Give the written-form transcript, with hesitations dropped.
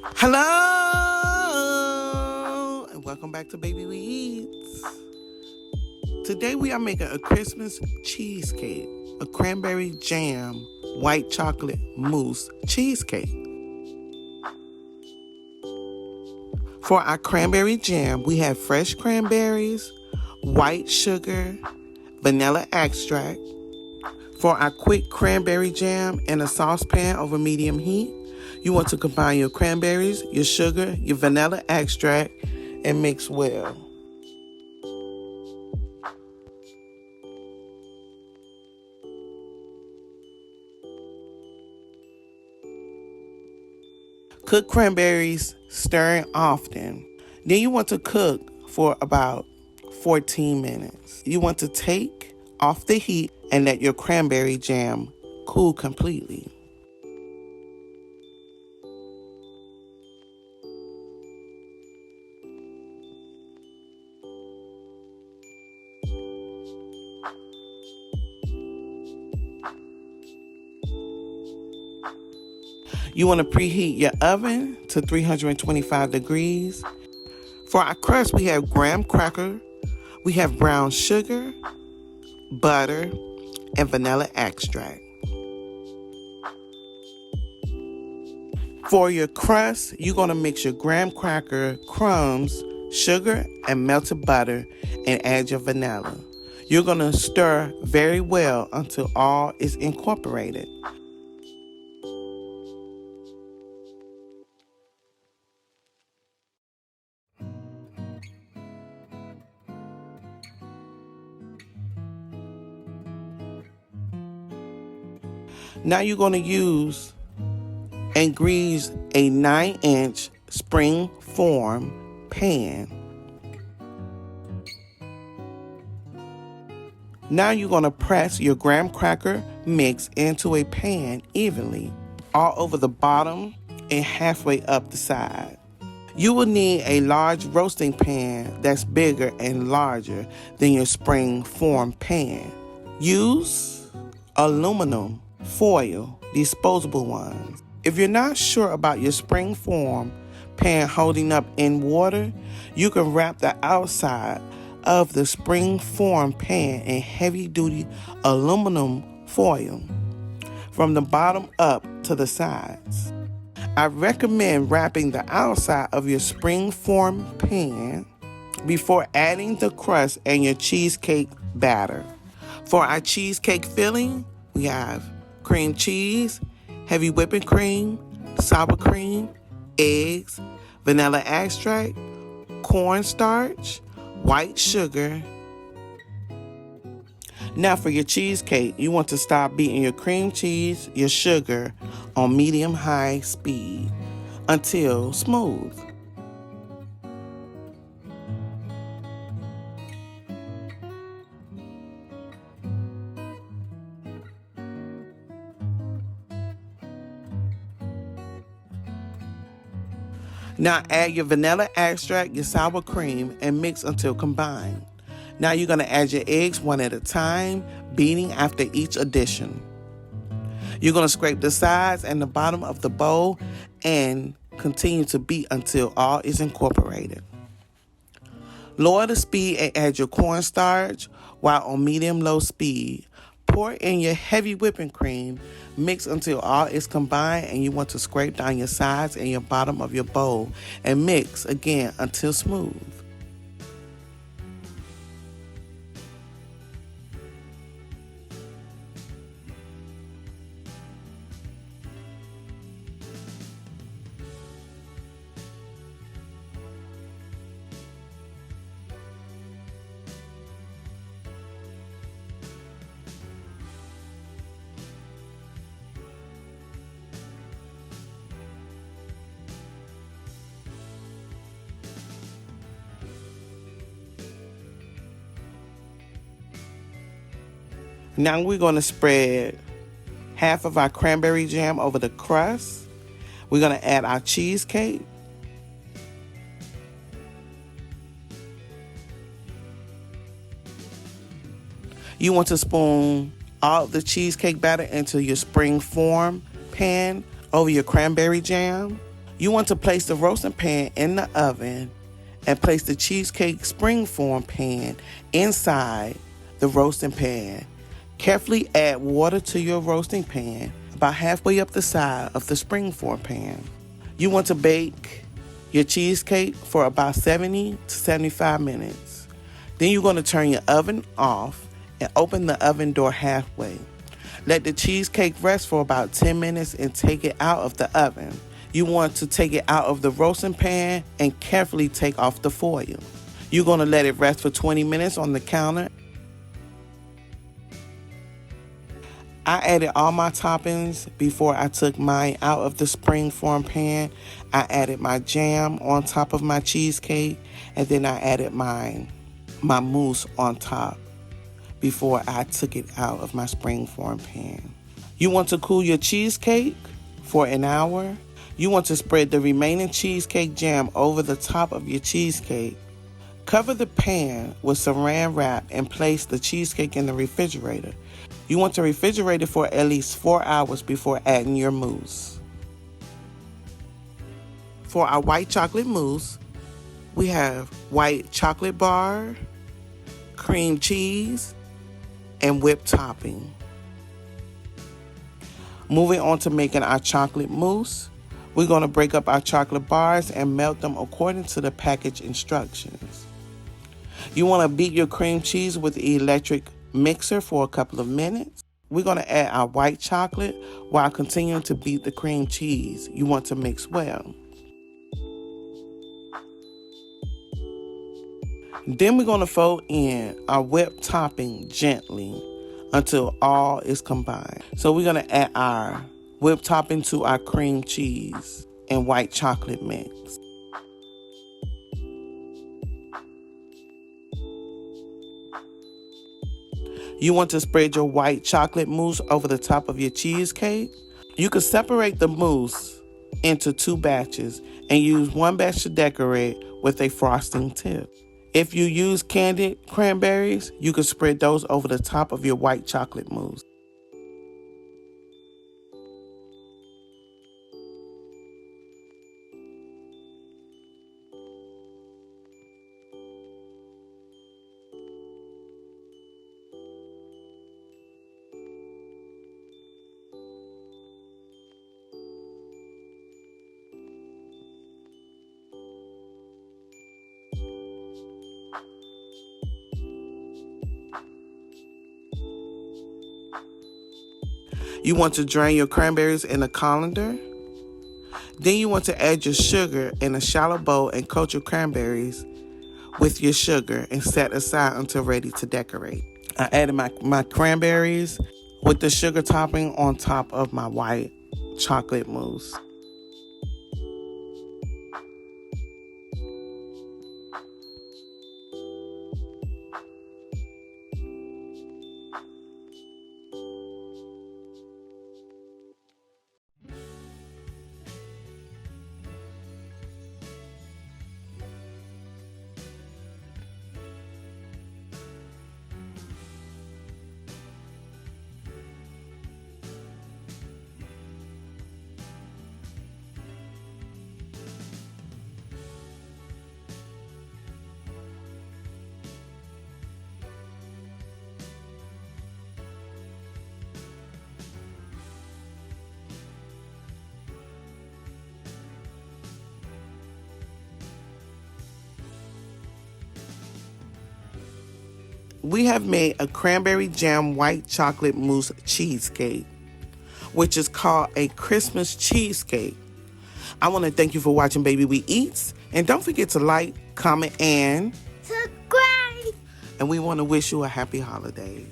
Hello, and welcome back to Baby We Eats. Today we are making a Christmas cheesecake, a cranberry jam, white chocolate mousse cheesecake. For our cranberry jam, we have fresh cranberries, white sugar, vanilla extract. For our quick cranberry jam in a saucepan over medium heat, you want to combine your cranberries, your sugar, your vanilla extract, and mix well. Cook cranberries, stirring often. Then you want to cook for about 14 minutes. You want to take off the heat and let your cranberry jam cool completely. You want to preheat your oven to 325 degrees. For our crust, we have graham cracker, we have brown sugar, butter, and vanilla extract. For your crust, you're going to mix your graham cracker, crumbs, sugar, and melted butter and add your vanilla. You're going to stir very well until all is incorporated. Now you're going to use and grease a 9-inch spring form pan. Now you're going to press your graham cracker mix into a pan evenly, all over the bottom and halfway up the side. You will need a large roasting pan that's bigger and larger than your spring form pan. Use aluminum foil, disposable ones. If you're not sure about your spring form pan holding up in water, you can wrap the outside of the spring form pan in heavy-duty aluminum foil from the bottom up to the sides. I recommend wrapping the outside of your spring form pan before adding the crust and your cheesecake batter. For our cheesecake filling, we have cream cheese, heavy whipping cream, sour cream, eggs, vanilla extract, cornstarch, white sugar. Now for your cheesecake, you want to start beating your cream cheese, your sugar on medium-high speed until smooth. Now add your vanilla extract, your sour cream, and mix until combined. Now you're going to add your eggs one at a time, beating after each addition. You're going to scrape the sides and the bottom of the bowl and continue to beat until all is incorporated. Lower the speed and add your cornstarch while on medium-low speed. Pour in your heavy whipping cream, mix until all is combined, and you want to scrape down your sides and your bottom of your bowl and mix again until smooth. Now we're going to spread half of our cranberry jam over the crust. We're going to add our cheesecake. You want to spoon all of the cheesecake batter into your spring form pan over your cranberry jam. You want to place the roasting pan in the oven and place the cheesecake springform pan inside the roasting pan. Carefully add water to your roasting pan about halfway up the side of the springform pan. You want to bake your cheesecake for about 70 to 75 minutes. Then you're going to turn your oven off and open the oven door halfway. Let the cheesecake rest for about 10 minutes and take it out of the oven. You want to take it out of the roasting pan and carefully take off the foil. You're going to let it rest for 20 minutes on the counter. I added all my toppings before I took mine out of the springform pan. I added my jam on top of my cheesecake, and then I added my mousse on top before I took it out of my springform pan. You want to cool your cheesecake for an hour. You want to spread the remaining cheesecake jam over the top of your cheesecake. Cover the pan with saran wrap and place the cheesecake in the refrigerator. You want to refrigerate it for at least 4 hours before adding your mousse. For our white chocolate mousse, we have white chocolate bar, cream cheese, and whipped topping. Moving on to making our chocolate mousse, we're going to break up our chocolate bars and melt them according to the package instructions. You want to beat your cream cheese with the electric mixer for a couple of minutes. We're going to add our white chocolate while continuing to beat the cream cheese. You want to mix well. Then we're going to fold in our whipped topping gently until all is combined. So we're going to add our whipped topping to our cream cheese and white chocolate mix. You want to spread your white chocolate mousse over the top of your cheesecake. You can separate the mousse into 2 batches and use one batch to decorate with a frosting tip. If you use candied cranberries, you can spread those over the top of your white chocolate mousse. You want to drain your cranberries in a colander. Then you want to add your sugar in a shallow bowl and coat your cranberries with your sugar and set aside until ready to decorate. I added my cranberries with the sugar topping on top of my white chocolate mousse. We have made a cranberry jam white chocolate mousse cheesecake, which is called a Christmas cheesecake. I want to thank you for watching Baby We Eats, and don't forget to like, comment, and subscribe. And we want to wish you a happy holiday.